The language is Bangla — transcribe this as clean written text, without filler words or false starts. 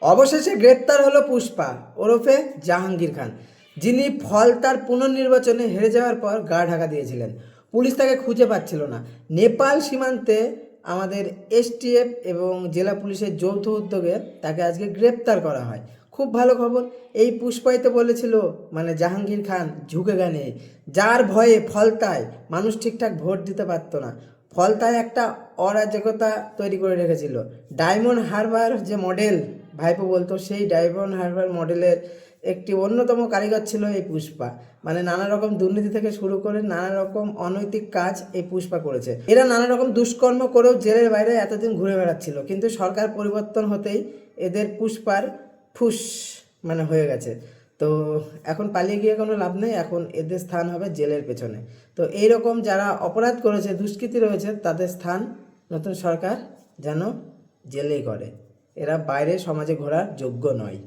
অবশেষে গ্রেপ্তার হলো পুষ্পা ওরফে জাহাঙ্গীর খান, যিনি ফলতার পুনর্নির্বাচনে হেরে যাওয়ার পর গা ঢাকা দিয়েছিলেন। পুলিশ তাকে খুঁজে পাচ্ছিল না। নেপাল সীমান্তে আমাদের এসটিএফ এবং জেলা পুলিশের যৌথ উদ্যোগে তাকে আজকে গ্রেপ্তার করা হয়। খুব ভালো খবর। এই পুষ্পাই তো বলেছিল, মানে জাহাঙ্গীর খান ঝুঁকে নেই, যার ভয়ে ফলতায় মানুষ ঠিকঠাক ভোট দিতে পারতো না। ফলতায় একটা অরাজকতা তৈরি করে রেখেছিল। ডায়মন্ড হারবার যে মডেল ভাইপো বলতো, সেই ডায়মন্ড হারবার মডেলের একটি অন্যতম কারিগর ছিল এই পুষ্পা। মানে নানা রকম দুর্নীতি থেকে শুরু করে নানা রকম অনৈতিক কাজ এই পুষ্পা করেছে। এরা নানা রকম দুষ্কর্ম করেও জেলের বাইরে এতদিন ঘুরে বেড়াচ্ছিল, কিন্তু সরকার পরিবর্তন হতেই এদের পুষ্পার ফুস মানে হয়ে গেছে। তো এখন পালিয়ে গিয়ে কোনো লাভ নেই, এখন এদের স্থান হবে জেলের পেছনে। তো এইরকম যারা অপরাধ করেছে, দুষ্কৃতী রয়েছে, তাদের স্থান নতুন সরকার যেন জেলেই করে। এরা বাইরে সমাজে ঘোরার যোগ্য নয়।